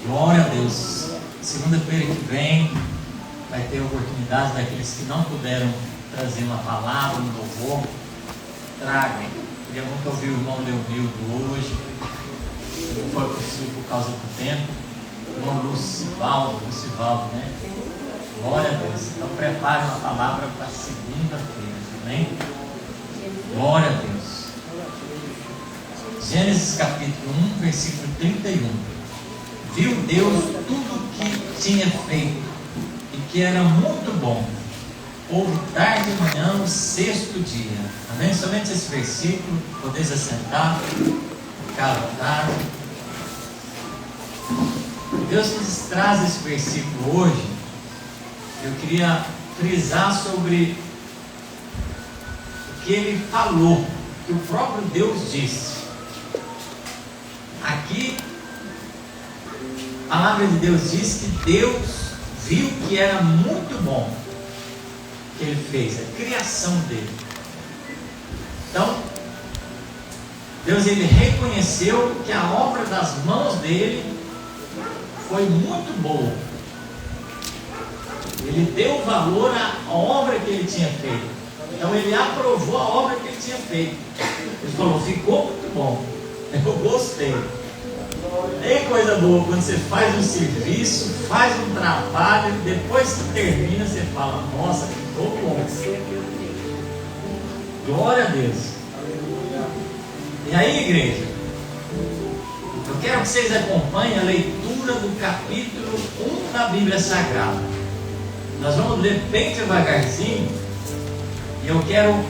Glória a Deus. Segunda-feira que vem vai ter oportunidade daqueles que não puderam trazer uma palavra, um louvor, tragam. Queria muito ouvir o irmão Leonildo hoje. Não foi possível por causa do tempo. O irmão Lucivaldo, né? Glória a Deus. Então prepare uma palavra para segunda-feira, amém? Glória a Deus. Gênesis capítulo 1, versículo 31. Viu Deus tudo o que tinha feito, e que era muito bom. Houve tarde e manhã o sexto dia. Amém? Somente esse versículo, podeis assentar, ficar à vontade. Deus nos traz esse versículo hoje. Eu queria frisar sobre o que ele falou, que o próprio Deus disse. Aqui, a palavra de Deus diz que Deus viu que era muito bom o que ele fez, a criação dele. Então, Deus ele reconheceu que a obra das mãos dele foi muito boa. Ele deu valor à obra que ele tinha feito. Então ele aprovou a obra que ele tinha feito. Ele falou, ficou muito bom. Eu gostei. É coisa boa quando você faz um serviço, faz um trabalho, depois que termina você fala, nossa, ficou bom. Glória a Deus. E aí, igreja, eu quero que vocês acompanhem a leitura do capítulo 1 da Bíblia Sagrada. Nós vamos ler bem devagarzinho, e eu quero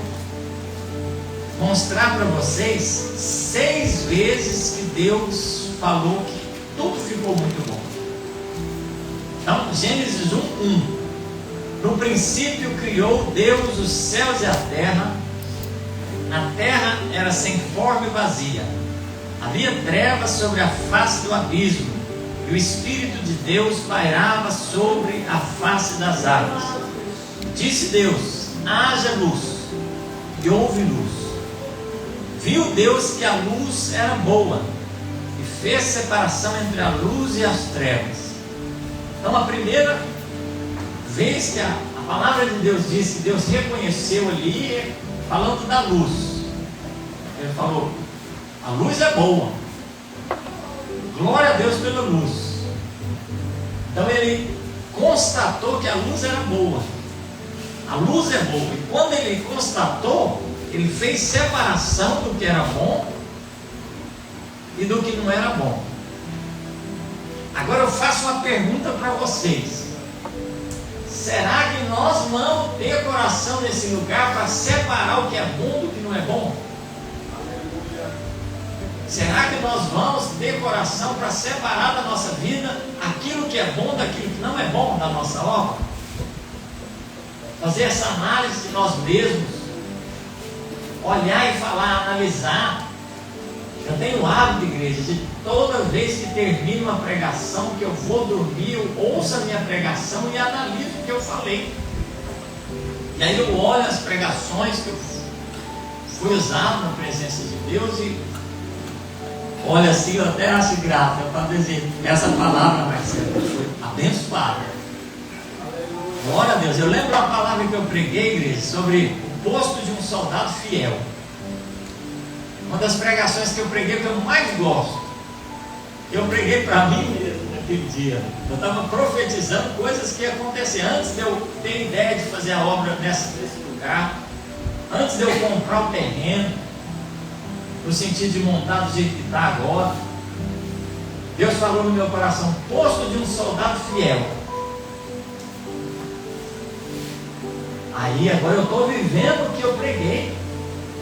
mostrar para vocês 6 vezes que Deus falou que tudo ficou muito bom. Então, Gênesis 1:1. No princípio criou Deus os céus e a terra terra era sem forma e vazia. Havia trevas sobre a face do abismo, e o Espírito de Deus pairava sobre a face das águas. Disse Deus, haja luz, e houve luz. Viu Deus que a luz era boa, e fez separação entre a luz e as trevas. Então a primeira vez que a palavra de Deus diz que Deus reconheceu ali, falando da luz, ele falou, a luz é boa. Glória a Deus pela luz. Então ele constatou que a luz era boa. A luz é boa. E quando ele constatou, ele fez separação do que era bom e do que não era bom. Agora eu faço uma pergunta para vocês. Será que nós vamos ter coração nesse lugar para separar o que é bom do que não é bom? Será que nós vamos ter coração para separar da nossa vida aquilo que é bom daquilo que não é bom da nossa obra? Fazer essa análise de nós mesmos, olhar e falar, analisar. Eu tenho o hábito, igreja, de toda vez que termino uma pregação, que eu vou dormir, eu ouço a minha pregação e analiso o que eu falei. E aí eu olho as pregações que eu fui usado na presença de Deus e olha assim, eu até acho grato para dizer, essa palavra, Marcelo, foi abençoada. Glória a Deus. Eu lembro a palavra que eu preguei, igreja, sobre o posto de um soldado fiel. Uma das pregações que eu preguei que eu mais gosto. Eu preguei para mim mesmo naquele dia. Eu estava profetizando coisas que iam acontecer antes de eu ter ideia de fazer a obra nesse lugar, antes de eu comprar o terreno, no sentido de montar do jeito que está agora. Deus falou no meu coração, posto de um soldado fiel. Aí agora eu estou vivendo o que eu preguei.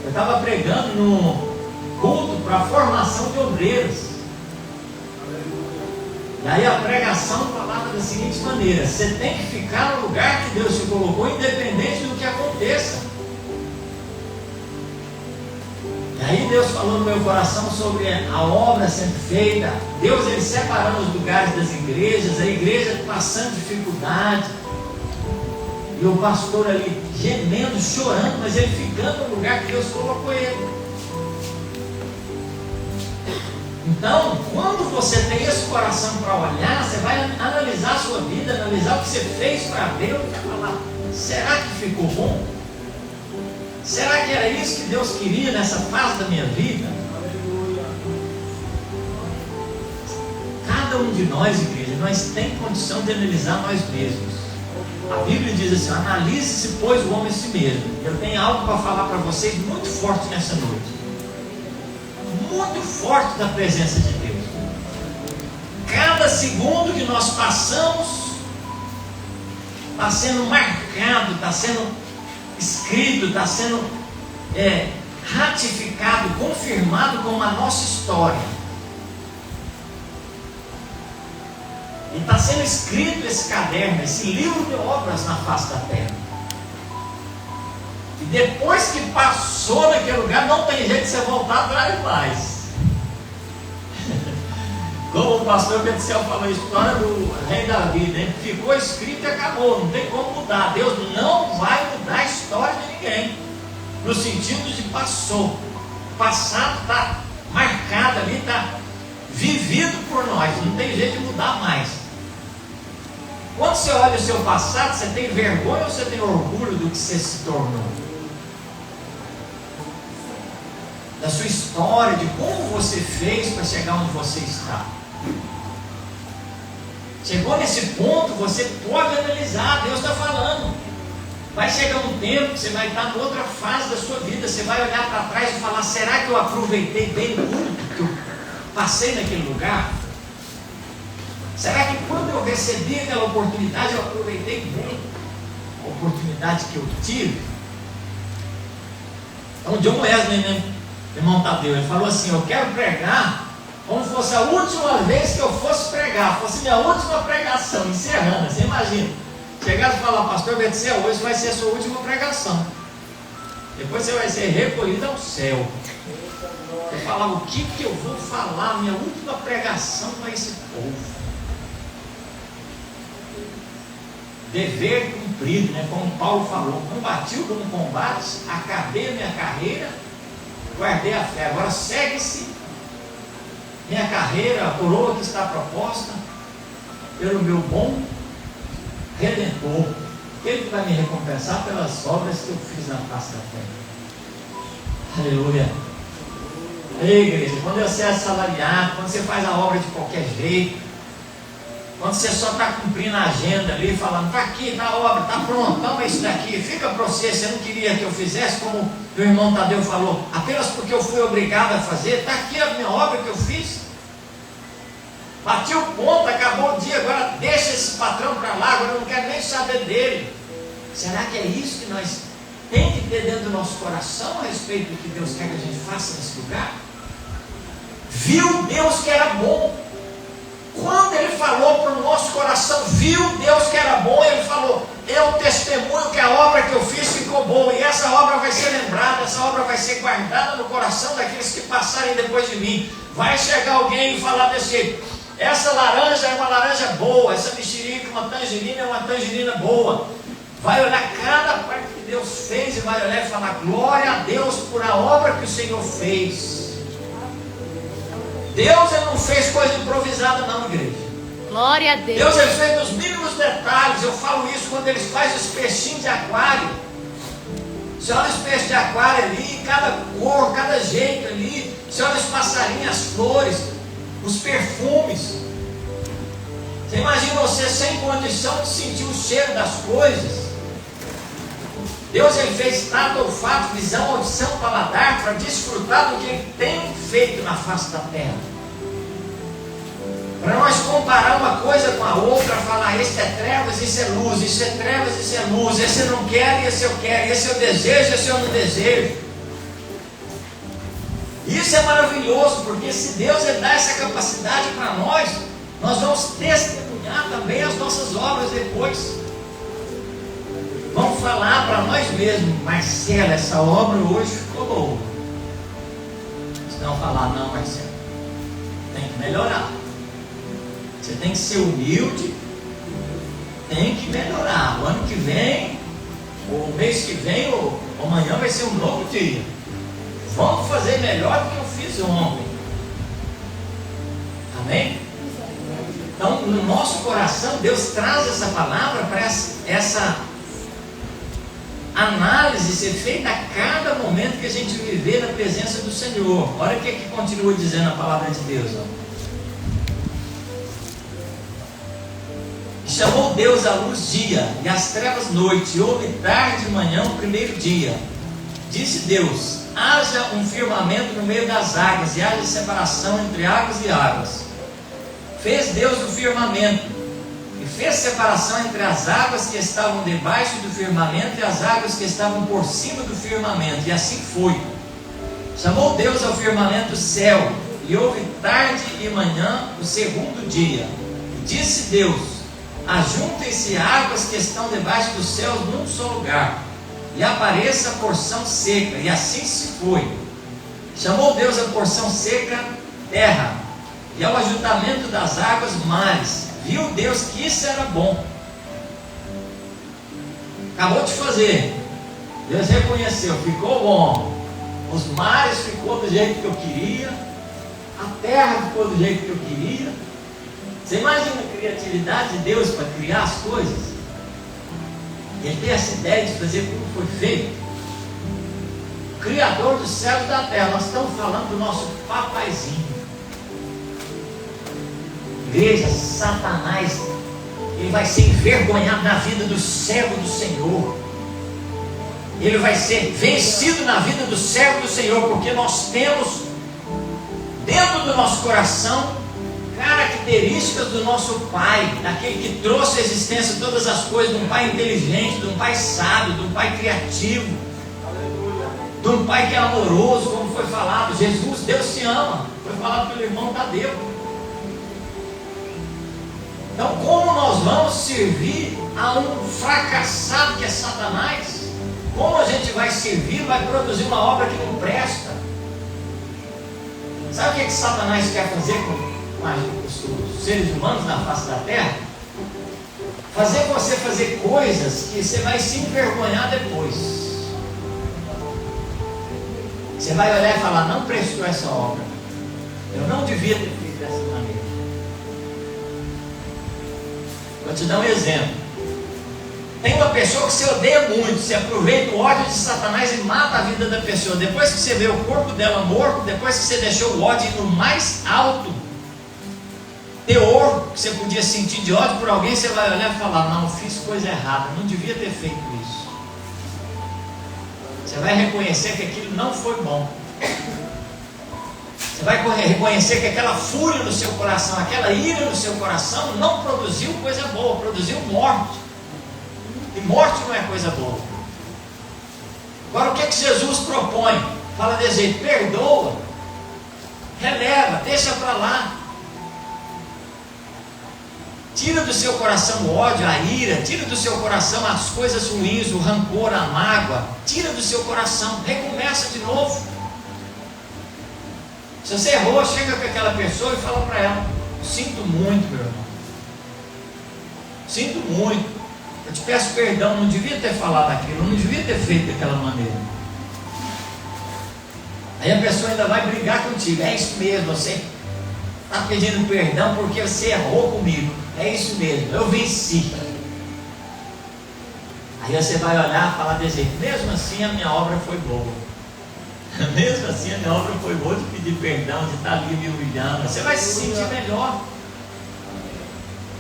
Eu estava pregando no culto para a formação de obreiros. E aí a pregação falava da seguinte maneira: você tem que ficar no lugar que Deus te colocou, independente do que aconteça. E aí Deus falou no meu coração sobre a obra sendo feita, Deus ele separando os lugares das igrejas, a igreja passando dificuldade, e o pastor ali gemendo, chorando, mas ele ficando no lugar que Deus colocou ele. Então, quando você tem esse coração para olhar, você vai analisar a sua vida, analisar o que você fez para Deus e vai falar: será que ficou bom? Será que era isso que Deus queria nessa fase da minha vida? Cada um de nós, igreja, nós temos condição de analisar nós mesmos. A Bíblia diz assim: analise-se, pois, o homem a si mesmo. Eu tenho algo para falar para vocês muito forte nessa noite. Muito forte da presença de Deus. Cada segundo que nós passamos está sendo marcado, está sendo escrito, está sendo ratificado, confirmado como a nossa história. E está sendo escrito esse caderno, esse livro de obras na face da terra. E depois que passou naquele lugar, não tem jeito de você voltar atrás mais. Como o pastor Betzel falou, a história do rei Davi, né? Ficou escrito e acabou, não tem como mudar. Deus não vai mudar a história de ninguém, no sentido de passou. O passado está marcado ali, está vivido por nós, não tem jeito de mudar mais. Quando você olha o seu passado, você tem vergonha ou você tem orgulho do que você se tornou? Da sua história, de como você fez para chegar onde você está. Chegou nesse ponto, você pode analisar. Deus está falando. Vai chegar um tempo que você vai estar em outra fase da sua vida. Você vai olhar para trás e falar: será que eu aproveitei bem tudo que eu passei naquele lugar? Será que quando eu recebi aquela oportunidade, eu aproveitei bem a oportunidade que eu tive? Então, John Wesley, né, irmão Tadeu, ele falou assim: eu quero pregar como se fosse a última vez que eu fosse pregar, fosse minha última pregação, encerrando. Você imagina, chegar e falar: pastor Betzel, hoje vai ser a sua última pregação, depois você vai ser recolhido ao céu. Eu falava: o que eu vou falar, minha última pregação para esse povo? Dever cumprido, né? Como Paulo falou: combati o bom combate, acabei a minha carreira, guardei a fé. Agora segue-se minha carreira, a coroa que está proposta pelo meu bom Redentor, aquele que vai me recompensar pelas obras que eu fiz na face da terra. Aleluia. Ei, igreja, quando você é assalariado, quando você faz a obra de qualquer jeito, quando você só está cumprindo a agenda ali, falando: está aqui, está a obra, está pronto, toma isso daqui, fica para você, você não queria que eu fizesse, como o irmão Tadeu falou, apenas porque eu fui obrigado a fazer, está aqui a minha obra que eu fiz. Bati o ponto, acabou o dia, agora deixa esse patrão para lá, agora eu não quero nem saber dele. Será que é isso que nós temos que ter dentro do nosso coração a respeito do que Deus quer que a gente faça nesse lugar? Viu Deus que era bom. Quando Ele falou para o nosso coração, viu Deus que era bom, Ele falou: eu testemunho que a obra que eu fiz ficou boa, e essa obra vai ser lembrada, essa obra vai ser guardada no coração daqueles que passarem depois de mim. Vai chegar alguém e falar desse jeito: essa laranja é uma laranja boa, essa mexerica, uma tangerina é uma tangerina boa. Vai olhar cada parte que Deus fez e vai olhar e falar: glória a Deus por a obra que o Senhor fez. Deus, Ele não fez coisa improvisada não, igreja. Glória a Deus. Deus, Ele fez nos mínimos detalhes. Eu falo isso quando Ele faz os peixinhos de aquário. Você olha os peixes de aquário ali, cada cor, cada jeito ali. Você olha os passarinhos, as flores, os perfumes. Você imagina você sem condição de sentir o cheiro das coisas. Deus, Ele fez tato, olfato, visão, audição, paladar, para desfrutar do que Ele tem feito na face da terra. Para nós comparar uma coisa com a outra, falar: esse é trevas, isso é luz, isso é trevas, isso é luz, esse eu não quero, esse eu quero, esse eu desejo, esse eu não desejo. Isso é maravilhoso, porque se Deus Ele dá essa capacidade para nós, nós vamos testemunhar também as nossas obras depois. Vamos falar para nós mesmos: Marcelo, essa obra hoje ficou boa. Se não falar: não, Marcelo, tem que melhorar. Você tem que ser humilde, tem que melhorar. O ano que vem, ou o mês que vem, ou amanhã vai ser um novo dia. Vamos fazer melhor do que eu fiz ontem. Amém? Então, no nosso coração, Deus traz essa palavra para essa análise ser feita a cada momento que a gente viver na presença do Senhor. Olha o que continua dizendo a palavra de Deus. Chamou Deus a luz dia, e as trevas noite, e houve tarde e manhã o primeiro dia. Disse Deus: haja um firmamento no meio das águas, e haja separação entre águas e águas. Fez Deus o firmamento, e fez separação entre as águas que estavam debaixo do firmamento e as águas que estavam por cima do firmamento, e assim foi. Chamou Deus ao firmamento céu, e houve tarde e manhã o segundo dia. E disse Deus: ajuntem-se águas que estão debaixo dos céus num só lugar, e apareça a porção seca, e assim se foi. Chamou Deus a porção seca terra, e ao ajuntamento das águas mares. Viu Deus que isso era bom. Acabou de fazer, Deus reconheceu, ficou bom. Os mares ficou do jeito que eu queria, a terra ficou do jeito que eu queria. Você imagina a criatividade de Deus para criar as coisas? Ele tem essa ideia de fazer como foi feito. O Criador dos céus e da terra. Nós estamos falando do nosso papaizinho. Igreja, Satanás, ele vai ser envergonhado na vida do servo do Senhor. Ele vai ser vencido na vida do servo do Senhor, porque nós temos dentro do nosso coração características do nosso Pai, daquele que trouxe à existência todas as coisas, de um Pai inteligente, de um Pai sábio, de um Pai criativo, de um Pai que é amoroso, como foi falado. Jesus, Deus te ama, foi falado pelo irmão Tadeu. Então, como nós vamos servir a um fracassado que é Satanás? Como a gente vai servir, vai produzir uma obra que não presta? Sabe o que Satanás quer fazer com os seres humanos na face da terra? Fazer você fazer coisas que você vai se envergonhar depois. Você vai olhar e falar: não prestou essa obra, eu não devia ter feito dessa maneira. Vou te dar um exemplo. Tem uma pessoa que você odeia muito, você aproveita o ódio de Satanás e mata a vida da pessoa. Depois que você vê o corpo dela morto, depois que você deixou o ódio no mais alto teor que você podia sentir de ódio por alguém, você vai olhar e falar: não, fiz coisa errada, não devia ter feito isso. Você vai reconhecer que aquilo não foi bom. Você vai reconhecer que aquela fúria no seu coração, aquela ira no seu coração não produziu coisa boa, produziu morte. E morte não é coisa boa. Agora, o que Jesus propõe? Fala desse jeito: perdoa, releva, deixa para lá. Tira do seu coração o ódio, a ira, tira do seu coração as coisas ruins, o rancor, a mágoa. Tira do seu coração, recomeça de novo. Se você errou, chega com aquela pessoa e fala para ela: sinto muito, meu irmão, sinto muito, eu te peço perdão, não devia ter falado aquilo, não devia ter feito daquela maneira. Aí a pessoa ainda vai brigar contigo: é isso mesmo, você está pedindo perdão porque você errou comigo. É isso mesmo, eu venci. Aí você vai olhar e falar desse jeito: mesmo assim a minha obra foi boa. Mesmo assim a minha obra foi boa de pedir perdão, de estar ali me humilhando. Você vai se sentir melhor.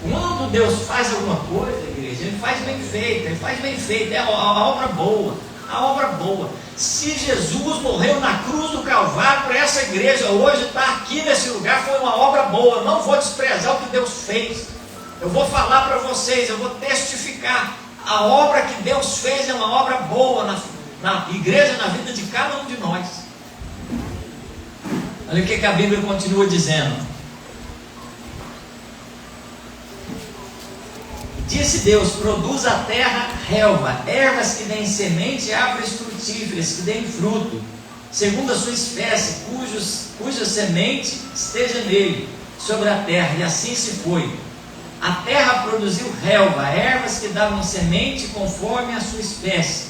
Quando Deus faz alguma coisa, igreja, Ele faz bem feito, Ele faz bem feito. É a obra boa, a obra boa. Se Jesus morreu na cruz do Calvário para essa igreja hoje estar aqui nesse lugar, foi uma obra boa. Eu não vou desprezar o que Deus fez. Eu vou falar para vocês, eu vou testificar. A obra que Deus fez é uma obra boa na igreja, na vida de cada um de nós. Olha o que a Bíblia continua dizendo. Disse Deus: produz a terra relva, ervas que deem semente, árvores frutíferas que deem fruto, segundo a sua espécie, cuja semente esteja nele, sobre a terra. E assim se foi. A terra produziu relva, ervas que davam semente conforme a sua espécie,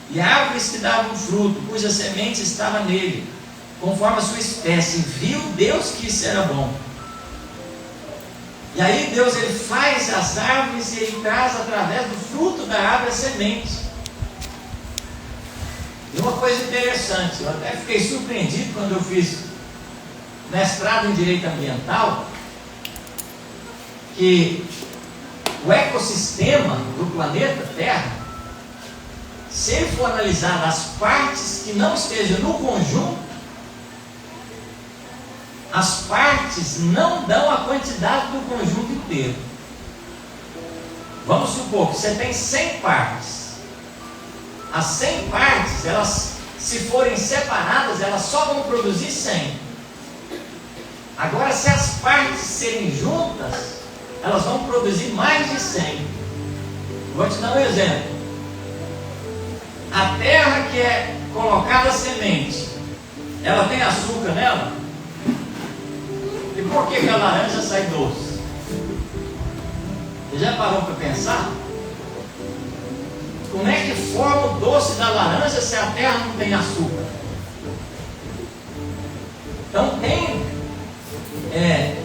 e árvores que davam fruto, cuja semente estava nele, conforme a sua espécie. Viu Deus que isso era bom. E aí Deus ele faz as árvores e ele traz através do fruto da árvore a semente. E uma coisa interessante, eu até fiquei surpreendido quando eu fiz mestrado em Direito Ambiental, que o ecossistema do planeta Terra, se ele for analisar as partes que não estejam no conjunto, as partes não dão a quantidade do conjunto inteiro. Vamos supor que você tem 100 partes. As 100 partes, elas, se forem separadas, elas só vão produzir 100. Agora, se as partes serem juntas, elas vão produzir mais de 100. Vou te dar um exemplo. A terra que é colocada a semente, ela tem açúcar nela? E por que a laranja sai doce? Você já parou para pensar? Como é que forma o doce da laranja se a terra não tem açúcar? Então tem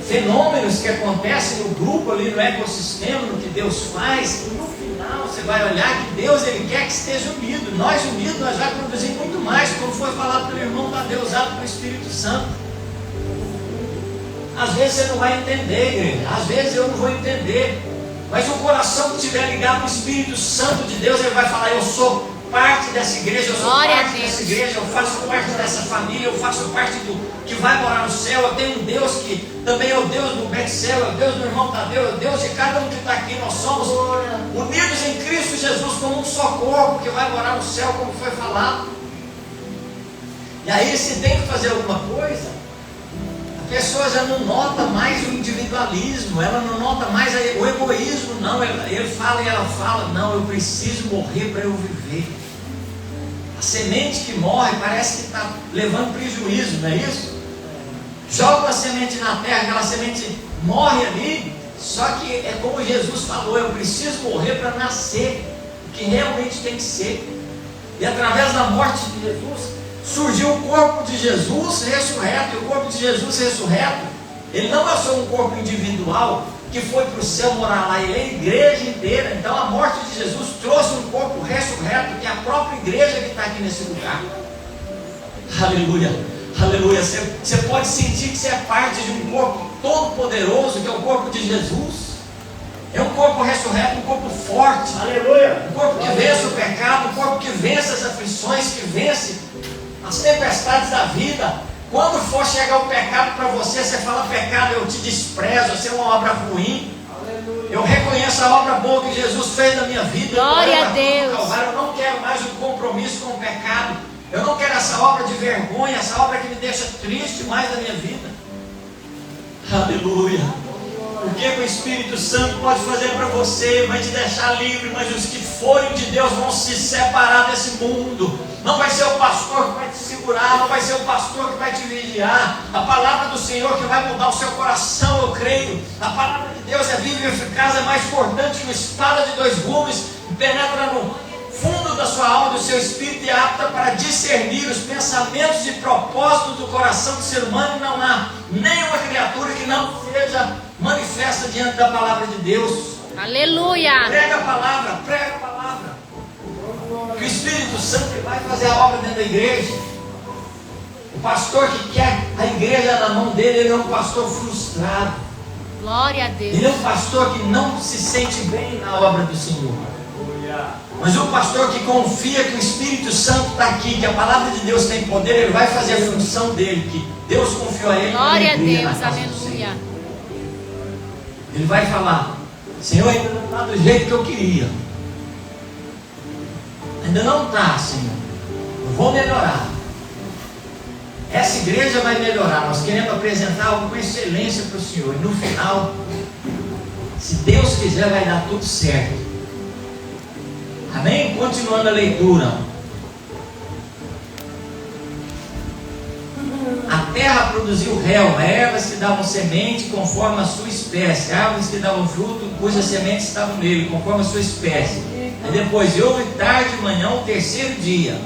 fenômenos que acontecem no grupo ali, no ecossistema, no que Deus faz, e no final você vai olhar que Deus ele quer que esteja unido. Nós unidos, nós vamos produzir muito mais, como foi falado pelo irmão Tadeu, usado pelo Espírito Santo. Às vezes você não vai entender, igreja, às vezes eu não vou entender, mas o coração que estiver ligado no Espírito Santo de Deus, ele vai falar: eu sou parte dessa igreja, eu sou parte dessa igreja, eu faço parte dessa família, eu faço parte do que vai morar no céu. Eu tenho um Deus que também é o Deus do Bexel, é o Deus do irmão Tadeu, é o Deus de cada um que está aqui. Nós somos unidos em Cristo Jesus como um só corpo que vai morar no céu, como foi falado. E aí, se tem que fazer alguma coisa, a pessoa já não nota mais o individualismo, ela não nota mais o egoísmo, não. Ele fala e ela fala: não, eu preciso morrer para eu viver. A semente que morre parece que está levando prejuízo, não é isso? Joga a semente na terra, aquela semente morre ali, só que é como Jesus falou: eu preciso morrer para nascer o que realmente tem que ser. E através da morte de Jesus surgiu o corpo de Jesus ressurreto. E o corpo de Jesus ressurreto, ele não é só um corpo individual que foi para o céu morar lá, ele é a igreja inteira. Então a morte de Jesus trouxe um corpo ressurreto, que é a própria igreja que está aqui nesse lugar. Aleluia, aleluia. Você pode sentir que você é parte de um corpo todo poderoso, que é o corpo de Jesus. É um corpo ressurreto, um corpo forte, aleluia. Um corpo que vence o pecado, um corpo que vence as aflições, que vence as tempestades da vida. Quando for chegar o pecado para você, você fala: pecado, eu te desprezo, você é uma obra ruim. Aleluia. Eu reconheço a obra boa que Jesus fez na minha vida. Glória a Deus. Eu não quero mais um compromisso com o pecado. Eu não quero essa obra de vergonha, essa obra que me deixa triste mais na minha vida. Aleluia. O que o Espírito Santo pode fazer para você? Vai te deixar livre, mas os que forem de Deus vão se separar desse mundo. Não vai ser o pastor que vai te segurar, não vai ser o pastor que vai te vigiar. A palavra do Senhor que vai mudar o seu coração, eu creio. A palavra de Deus é viva e eficaz, é mais cortante que uma espada de 2 gumes, penetra no fundo da sua alma e do seu espírito e é apta para discernir os pensamentos e propósitos do coração do ser humano. E não há nenhuma criatura que não seja manifesta diante da palavra de Deus. Aleluia. Prega a palavra, prega a palavra. Que o Espírito Santo vai fazer a obra dentro da igreja. O pastor que quer a igreja na mão dele, ele é um pastor frustrado. Glória a Deus. Ele é um pastor que não se sente bem na obra do Senhor. Mas o pastor que confia que o Espírito Santo está aqui, que a palavra de Deus tem poder, ele vai fazer a função dele, que Deus confiou a ele. Glória a Deus, aleluia. Ele vai falar: Senhor, ainda não está do jeito que eu queria. Ainda não está, Senhor. Eu vou melhorar. Essa igreja vai melhorar. Nós queremos apresentar algo com excelência para o Senhor. E no final, se Deus quiser, vai dar tudo certo. Amém? Continuando a leitura. A terra produziu relva, ervas que davam semente conforme a sua espécie, árvores que davam fruto, cujas sementes estavam nele, conforme a sua espécie. Aí depois, e houve tarde e manhã, o 3º dia.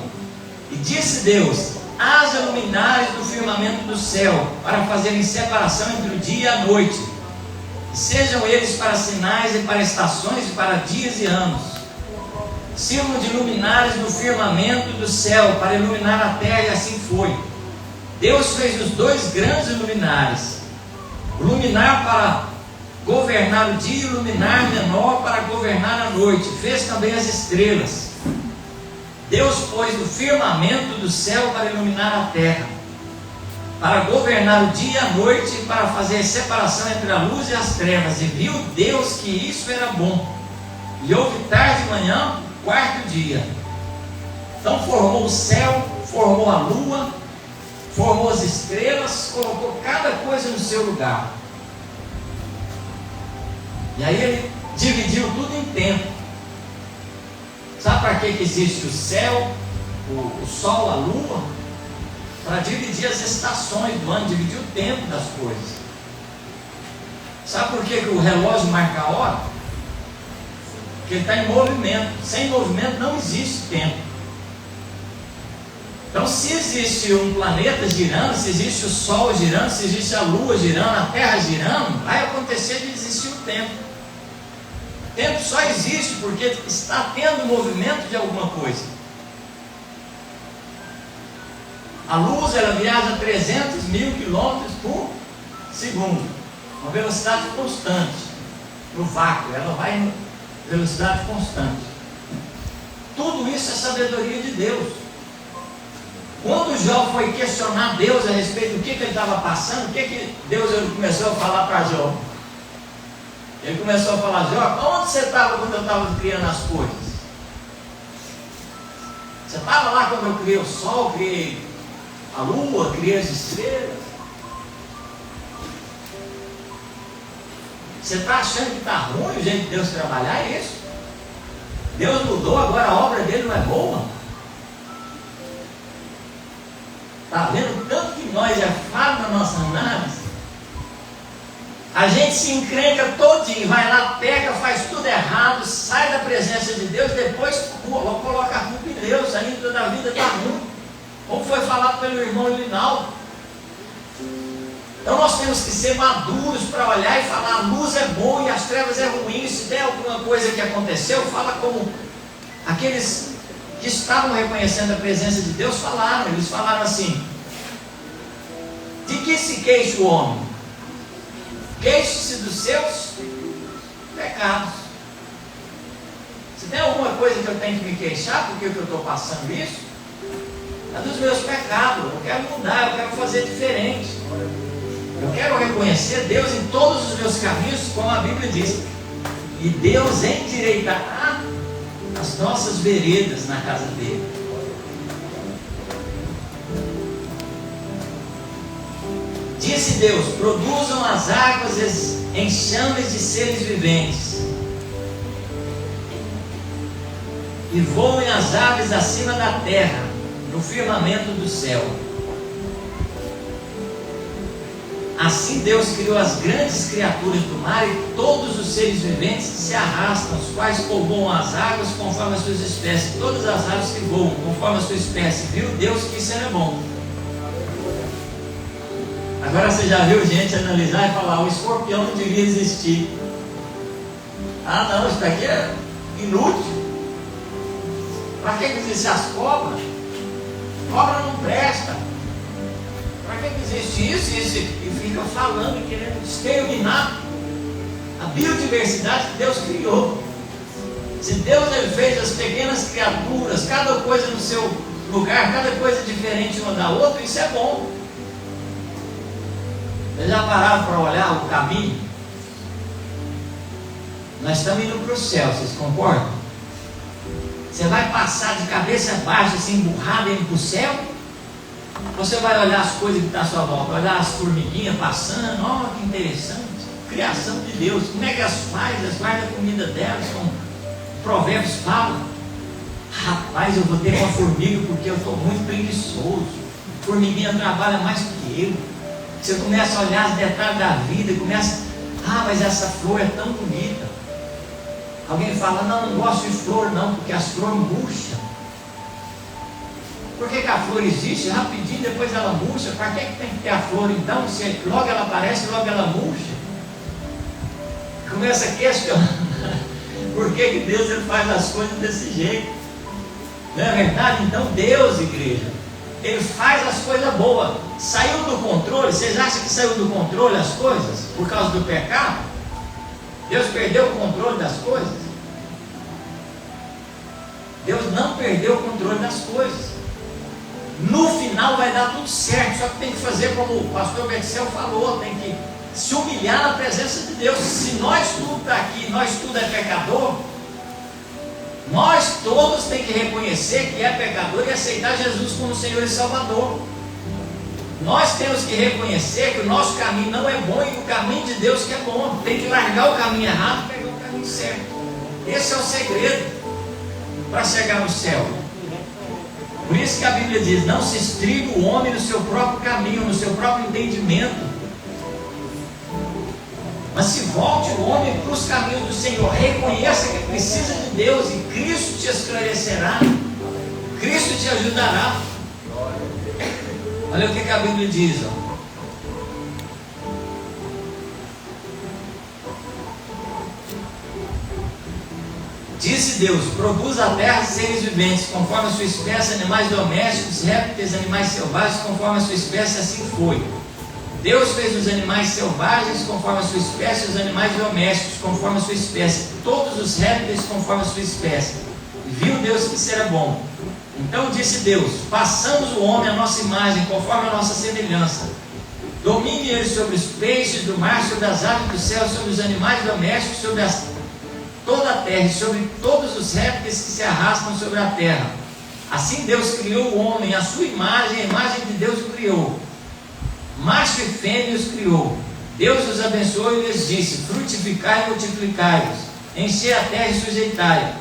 E disse Deus: haja luminares do firmamento do céu, para fazerem separação entre o dia e a noite, Sejam eles para sinais e para estações e para dias e anos. Sirvam de luminares no firmamento do céu para iluminar a terra, e assim foi. Deus fez os dois grandes luminares, o luminar para governar o dia e o luminar menor para governar a noite. Fez também as estrelas. Deus pôs o firmamento do céu para iluminar a terra, para governar o dia e a noite, e para fazer separação entre a luz e as trevas. E viu Deus que isso era bom. E houve tarde e manhã, quarto dia. Então formou o céu, formou a lua, formou as estrelas, colocou cada coisa no seu lugar. E aí ele dividiu tudo em tempo. Sabe para que existe o céu, o sol, a lua? Para dividir as estações do ano, dividir o tempo das coisas. Sabe por que o relógio marca a hora? Porque ele está em movimento. Sem movimento não existe tempo. Então, se existe um planeta girando, se existe o sol girando, se existe a lua girando, a terra girando, vai acontecer de existir o tempo. O tempo só existe porque está tendo movimento de alguma coisa. A luz, ela viaja 300 mil quilômetros por segundo, uma velocidade constante. No vácuo, ela vai em velocidade constante. Tudo isso é sabedoria de Deus. Quando Jó foi questionar Deus a respeito do que ele estava passando, o que Deus começou a falar para Jó? Ele começou a falar: Jó, onde você estava quando eu estava criando as coisas? Você estava lá quando eu criei o sol, criei a lua, criei as estrelas? Você está achando que está ruim o jeito de Deus trabalhar? É isso? Deus mudou, agora a obra dele não é boa? Está vendo tanto que nós é falho na nossa análise? A gente se encrenca todinho, vai lá, pega, faz tudo errado, sai da presença de Deus, depois coloca a culpa em Deus, ainda da vida está ruim. Como foi falado pelo irmão Linaldo. Então nós temos que ser maduros para olhar e falar: a luz é boa e as trevas é ruim. Se der alguma coisa que aconteceu, fala como aqueles que estavam reconhecendo a presença de Deus falaram. Eles falaram assim: de que se queixa o homem? Queixe-se dos seus pecados. Se tem alguma coisa que eu tenho que me queixar, por que eu estou passando isso? É dos meus pecados. Eu quero mudar, eu quero fazer diferente. Eu quero reconhecer Deus em todos os meus caminhos, como a Bíblia diz. E Deus endireitará as nossas veredas na casa dele. Disse Deus: produzam as águas enxames de seres viventes, e voem as aves acima da terra, no firmamento do céu. Assim Deus criou as grandes criaturas do mar e todos os seres viventes que se arrastam, os quais povoam as águas conforme as suas espécies, todas as aves que voam conforme a sua espécie. Viu Deus que isso era bom. Agora você já viu gente analisar e falar: o escorpião não devia existir. Ah não, isso daqui é inútil. Para que existem as cobras? Cobra não presta. Para que existe isso? E fica falando e querendo exterminar a biodiversidade que Deus criou. Se Deus ele fez as pequenas criaturas, cada coisa no seu lugar, cada coisa diferente uma da outra, isso é bom. Vocês já pararam para olhar o caminho? Nós estamos indo para o céu, vocês concordam? Você vai passar de cabeça baixa, assim, emburrado, indo para o céu? Você vai olhar as coisas que estão à sua volta, olhar as formiguinhas passando, ó, que interessante, criação de Deus. Como é que as guardam a comida delas, como Provérbios fala? Rapaz, eu vou ter uma formiga porque eu estou muito preguiçoso. Formiguinha trabalha mais que eu. Você começa a olhar os detalhes da vida e começa: mas essa flor é tão bonita. Alguém fala: não gosto de flor não, porque as flores murcham. Por que a flor existe? Rapidinho, depois ela murcha. Para que tem que ter a flor então? Se logo ela aparece, logo ela murcha. começa a questionar por que Deus ele faz as coisas desse jeito. Não é verdade? Então Deus, igreja, Ele faz as coisas boas. Saiu do controle? Vocês acham que saiu do controle as coisas por causa do pecado? Deus perdeu o controle das coisas? Deus não perdeu o controle das coisas. No final vai dar tudo certo, só que tem que fazer como o pastor Bercel falou, tem que se humilhar na presença de Deus. Se nós tudo está aqui, nós tudo é pecador, nós todos temos que reconhecer que é pecador e aceitar Jesus como Senhor e Salvador. Nós temos que reconhecer que o nosso caminho não é bom e o caminho de Deus que é bom. Tem que largar o caminho errado e pegar o caminho certo. Esse é o segredo para chegar no céu. Por isso que a Bíblia diz: não se estriba o homem no seu próprio caminho, no seu próprio entendimento, mas se volte o homem para os caminhos do Senhor. Reconheça que precisa de Deus e Cristo te esclarecerá, Cristo te ajudará. Olha o que a Bíblia diz, ó. Disse Deus: produz a terra seres viventes, conforme a sua espécie, animais domésticos, répteis, animais selvagens, conforme a sua espécie, assim foi. Deus fez os animais selvagens conforme a sua espécie, os animais domésticos conforme a sua espécie, todos os répteis conforme a sua espécie. E viu Deus que isso era bom. Então disse Deus: façamos o homem à nossa imagem, conforme a nossa semelhança. Domine ele sobre os peixes do mar, sobre as aves do céu, sobre os animais domésticos, sobre toda a terra, e sobre todos os répteis que se arrastam sobre a terra. Assim Deus criou o homem, à sua imagem, a imagem de Deus o criou. Macho e fêmea os criou. Deus os abençoou e lhes disse: frutificai e multiplicai-vos, enchei a terra e sujeitai-a,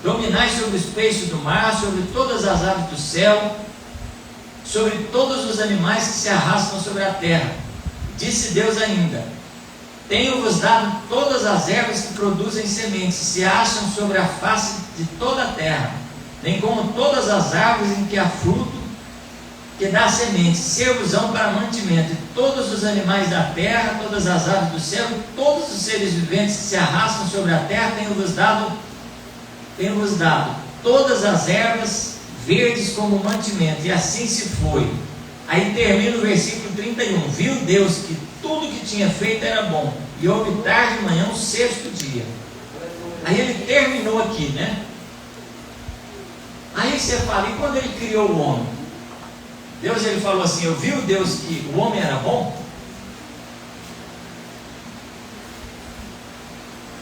dominai sobre os peixes do mar, sobre todas as aves do céu, sobre todos os animais que se arrastam sobre a terra. Disse Deus ainda: tenho-vos dado todas as ervas que produzem sementes, se acham sobre a face de toda a terra, bem como todas as árvores em que há fruto, que dá semente, ser-vos-ão para mantimento. E todos os animais da terra, todas as aves do céu, todos os seres viventes que se arrastam sobre a terra, tenho-vos dado todas as ervas verdes como mantimento. E assim se foi. Aí termina o versículo 31. Viu Deus que tudo que tinha feito era bom, e houve tarde de manhã, o sexto dia. Aí ele terminou aqui, né? Aí você fala: e quando ele criou o homem? Deus, ele falou assim: eu vi Deus que o homem era bom?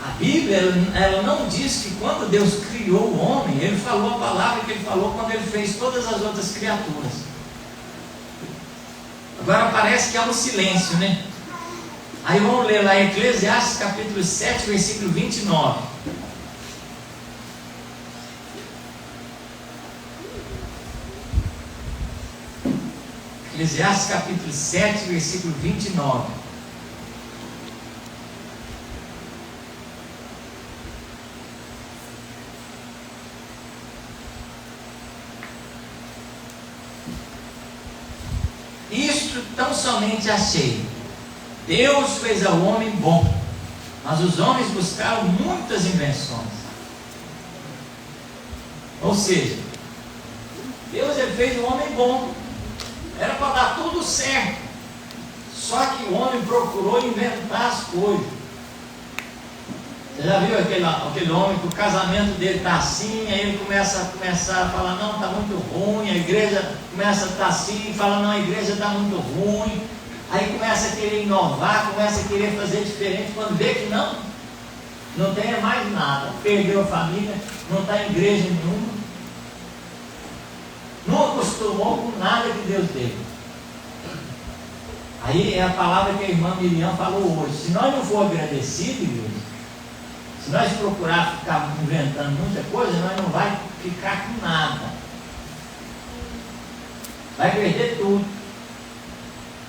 A Bíblia, ela não diz que quando Deus criou o homem, ele falou a palavra que ele falou quando ele fez todas as outras criaturas. Agora parece que há um silêncio, né? Aí vamos ler lá em Eclesiastes capítulo 7, versículo 29. Eclesiastes capítulo 7, versículo 29. Isto tão somente achei: Deus fez ao homem bom, mas os homens buscaram muitas invenções. Ou seja, Deus, ele fez o homem bom, era para dar tudo certo, só que o homem procurou inventar as coisas. Você já viu aquele homem que o casamento dele está assim, aí ele começa a falar: não, está muito ruim. A igreja começa a estar assim, fala: não, a igreja está muito ruim. Aí começa a querer inovar, começa a querer fazer diferente, quando vê que não tem mais nada, perdeu a família, não está em igreja nenhuma, não acostumou com nada que Deus deu. Aí é a palavra que a irmã Miriam falou hoje: se nós não for agradecidos, igreja, se nós procurar ficar inventando muita coisa, nós não vai ficar com nada, vai perder tudo.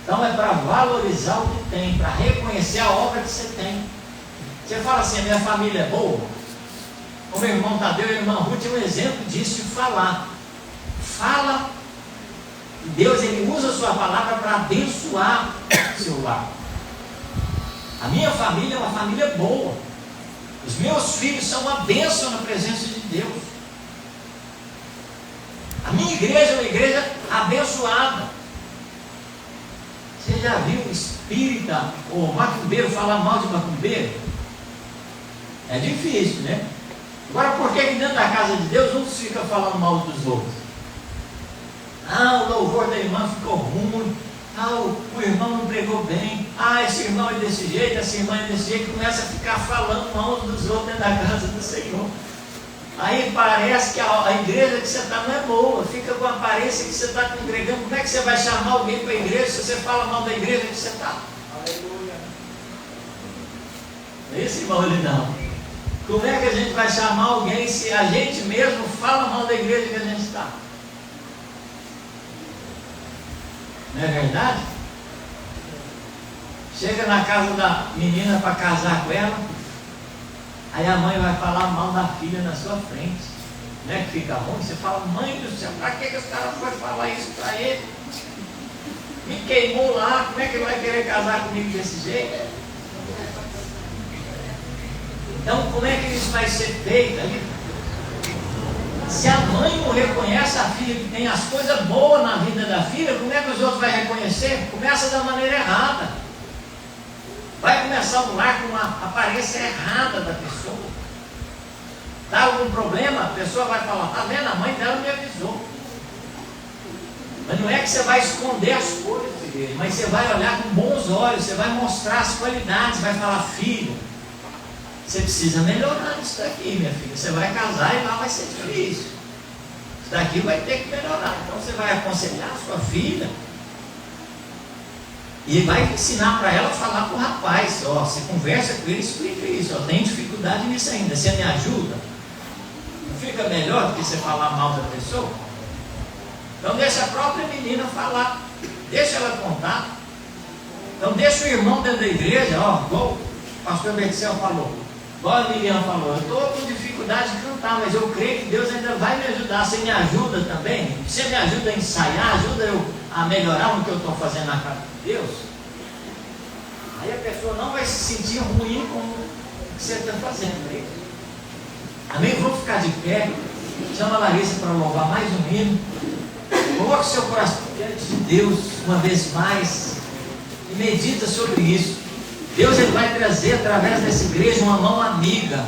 Então é para valorizar o que tem, para reconhecer a obra que você tem. Você fala assim: a minha família é boa. O meu irmão Tadeu e a irmã Ruth é um exemplo disso, de falar. Fala, e Deus, ele usa a sua palavra para abençoar o seu lar. A minha família é uma família boa. Os meus filhos são uma bênção na presença de Deus. A minha igreja é uma igreja abençoada. Você já viu o espírita ou macumbeiro falar mal de macumbeiro? É difícil, né? Agora, por que dentro da casa de Deus uns ficam falando mal dos outros? Ah, o louvor da irmã ficou ruim. Ah, o irmão não pregou bem. Ah, esse irmão é desse jeito, essa irmã é desse jeito. Começa a ficar falando mal dos outros dentro da casa do Senhor. Aí parece que a igreja que você está não é boa. Fica com a aparência que você está congregando. Como é que você vai chamar alguém para a igreja se você fala mal da igreja que você está? Aleluia. Esse irmão ali não. Como é que a gente vai chamar alguém se a gente mesmo fala mal da igreja que a gente está? Não é verdade? Chega na casa da menina para casar com ela, aí a mãe vai falar mal da filha na sua frente. Não é que fica ruim? Você fala, mãe do céu, para que esse cara foi falar isso para ele? Me queimou lá, como é que ele vai querer casar comigo desse jeito? Então, como é que isso vai ser feito aí? Se a mãe não reconhece a filha que tem as coisas boas na vida da filha, como é que os outros vão reconhecer? Começa da maneira errada. Vai começar o lar com uma aparência errada da pessoa. Dá algum problema, a pessoa vai falar, tá vendo? A mãe dela me avisou. Mas não é que você vai esconder as coisas, igreja, mas você vai olhar com bons olhos, você vai mostrar as qualidades, vai falar, filho, você precisa melhorar isso daqui, minha filha. Você vai casar e lá vai ser difícil. Isso daqui vai ter que melhorar. Então você vai aconselhar a sua filha e vai ensinar para ela a falar para o rapaz. Ó, você conversa com ele e explica isso. Ó, tem dificuldade nisso ainda. Você me ajuda? Não fica melhor do que você falar mal da pessoa? Então deixa a própria menina falar. Deixa ela contar. Então deixa o irmão dentro da igreja, ó, igual o pastor Betzel falou. Igual a Miriam falou, eu estou com dificuldade de cantar, mas eu creio que Deus ainda vai me ajudar. Você me ajuda também? Você me ajuda a ensaiar? Ajuda eu a melhorar no que eu estou fazendo na casa de Deus? Aí a pessoa não vai se sentir ruim com o que você está fazendo. Né? Amém? Vamos ficar de pé. Chama a Larissa para louvar mais um hino. Coloque seu coração diante de Deus uma vez mais e medita sobre isso. Deus ele vai trazer através dessa igreja uma mão amiga.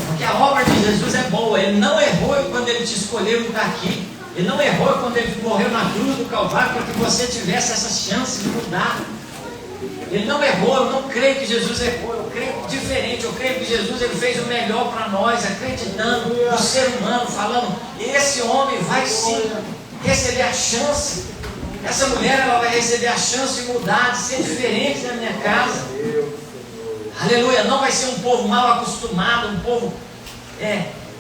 Porque a obra de Jesus é boa. Ele não errou quando ele te escolheu e está aqui. Ele não errou quando ele morreu na cruz do Calvário para que você tivesse essa chance de mudar. Ele não errou. Eu não creio que Jesus errou. Eu creio diferente. Eu creio que Jesus ele fez o melhor para nós, acreditando no ser humano, falando, esse homem vai sim receber a chance. Essa mulher ela vai receber a chance de mudar, de ser diferente da minha casa. Aleluia, não vai ser um povo mal acostumado, um povo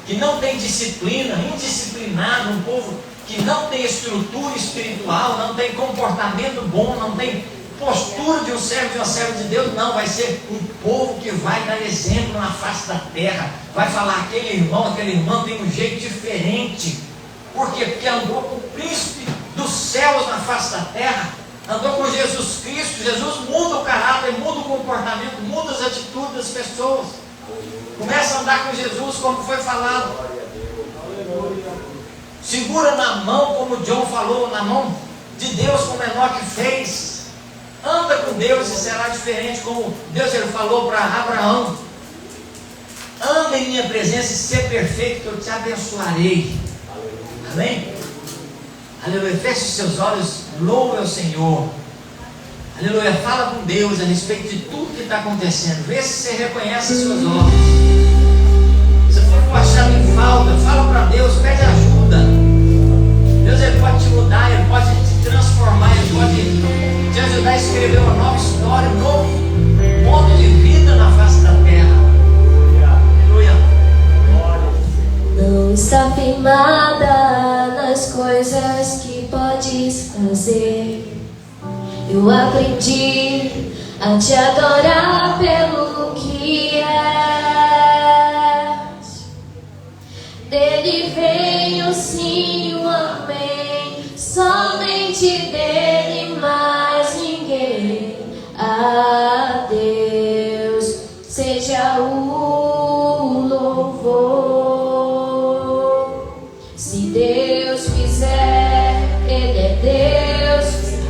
que não tem disciplina, indisciplinado, um povo que não tem estrutura espiritual, não tem comportamento bom, não tem postura de um servo, de uma serva de Deus. Não, vai ser um povo que vai dar exemplo na face da terra. Vai falar, aquele irmão tem um jeito diferente. Por quê? Porque andou com o príncipe dos céus na face da terra, andou com Jesus Cristo. Jesus muda o caráter, muda o comportamento, muda as atitudes das pessoas. Começa a andar com Jesus como foi falado. Segura na mão, como o John falou, na mão de Deus como Enoque fez. Anda com Deus e será diferente, como Deus ele falou para Abraão. Anda em minha presença e ser perfeito, que eu te abençoarei. Amém? Aleluia, feche os seus olhos, louve ao Senhor. Aleluia, fala com Deus a respeito de tudo que está acontecendo. Vê se você reconhece os seus olhos. Se for achando em falta, fala para Deus, pede ajuda. Deus ele pode te mudar, ele pode te transformar, ele pode te ajudar a escrever uma nova história, um novo modo de vida na face da terra. Aleluia. Não está firmada nas coisas que podes fazer. Eu aprendi a te adorar pelo que és. Dele vem o sim, o amém. Somente dele, mais ninguém. A Deus seja o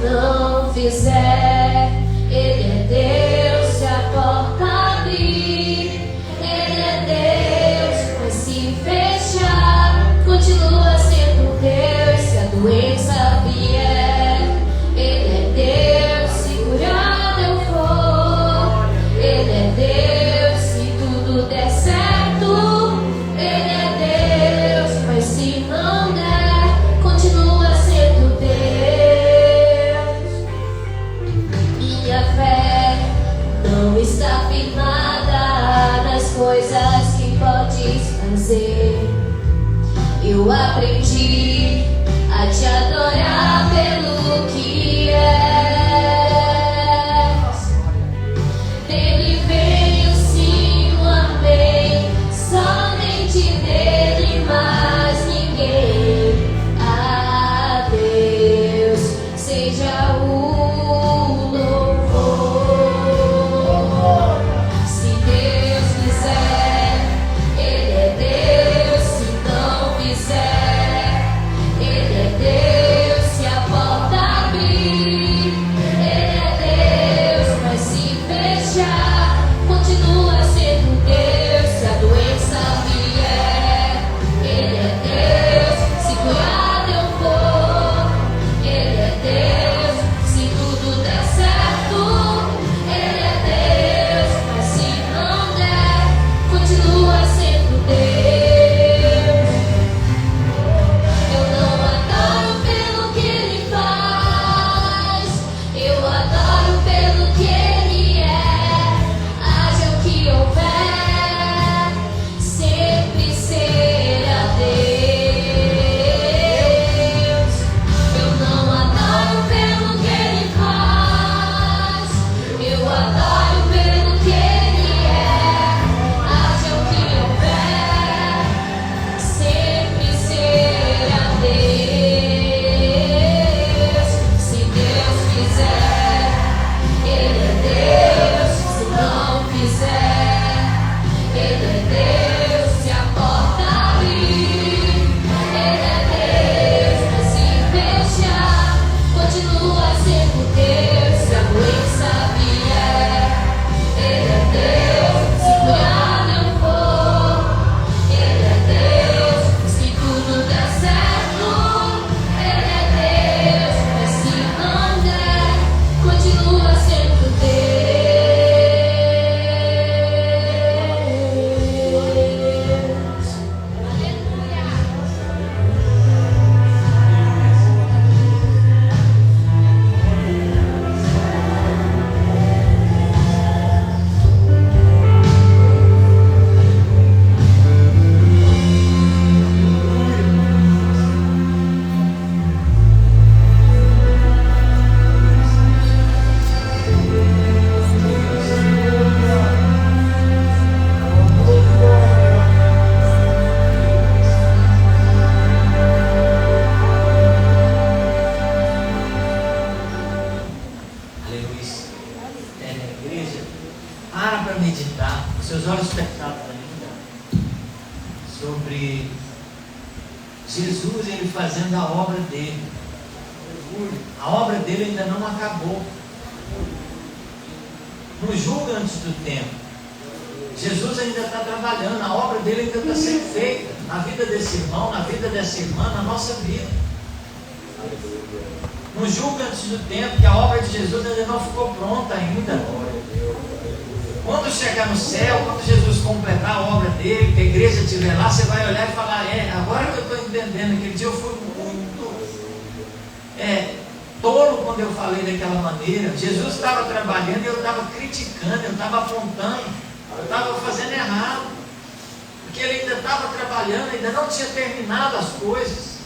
não fizer. Ele é Deus se a porta abrir. Ele é Deus, mas se fechar, continua sendo Deus se a doença vier. Ele é Deus, se curado eu for. Ele é Deus, se tudo der certo. Ele é Deus, mas se não der, continua sendo Deus. Minha fé não está firmada nas coisas que podes fazer. Eu aprendi a te adorar pelo que és. Dele veio sim o amém, somente dele, mais ninguém. A Deus seja o louvor. Se Deus quiser, Ele é Deus. Se não fizer, Ele é Deus. Se a porta abrir, Ele é Deus. Mas se fechar, continua sendo Deus. Se a doença vier, Ele é Deus. Se curado eu for, Ele é Deus. Se tudo der certo, Ele é Deus. Mas se não der, continua sendo Deus. Eu não adoro pelo que Ele faz, eu adoro pelo que Ele é. Haja o que houver, sempre será Deus. Eu não adoro pelo que Ele faz, eu adoro pelo que Ele é. Haja o que houver, sempre será Deus. Se Deus quiser, Ele é Deus. Se não quiser, Ele é Deus. Se a porta abrir, Ele é Deus. Mas se fechar, continua sendo Deus. Se a doença vier, Ele é Deus. Se curado eu for, Ele é Deus. Se tudo der certo, Ele é Deus. Mas se não der, continua sendo Deus. Aleluia. Igreja, para meditar, com seus olhos fechados ainda, sobre Jesus, Ele fazendo a obra dele. A obra dele ainda não acabou. Não julga antes do tempo. Jesus ainda está trabalhando, a obra dele ainda está sendo feita na vida desse irmão, na vida dessa irmã, na nossa vida. Não julga antes do tempo, que a obra de Jesus ainda não ficou pronta ainda. Quando chegar no céu, quando Jesus completar a obra dele, que a igreja estiver lá, você vai olhar e falar: agora que eu estou entendendo, aquele dia eu fui muito tolo quando eu falei daquela maneira. Jesus estava trabalhando e eu estava criticando, eu estava apontando, eu estava fazendo errado, porque ele ainda estava trabalhando, ainda não tinha terminado as coisas.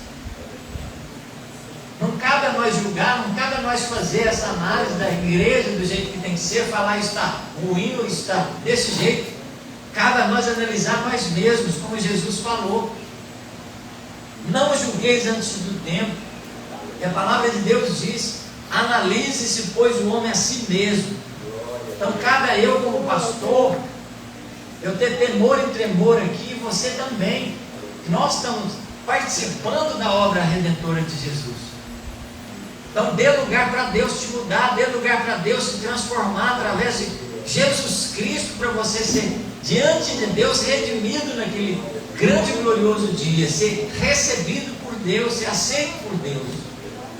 Não cabe a nós julgar, não cabe a nós fazer essa análise da igreja do jeito que tem que ser, falar está ruim ou está desse jeito. Cabe a nós analisar nós mesmos, como Jesus falou. Não julgueis antes do tempo. E a palavra de Deus diz: analise-se, pois, o homem a si mesmo. Então cabe a eu, como pastor, eu ter temor e tremor aqui, e você também. Nós estamos participando da obra redentora de Jesus. Então dê lugar para Deus te mudar, dê lugar para Deus te transformar através de Jesus Cristo, para você ser diante de Deus redimido naquele grande e glorioso dia, ser recebido por Deus, ser aceito por Deus.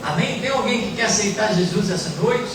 Amém? Tem alguém que quer aceitar Jesus essa noite?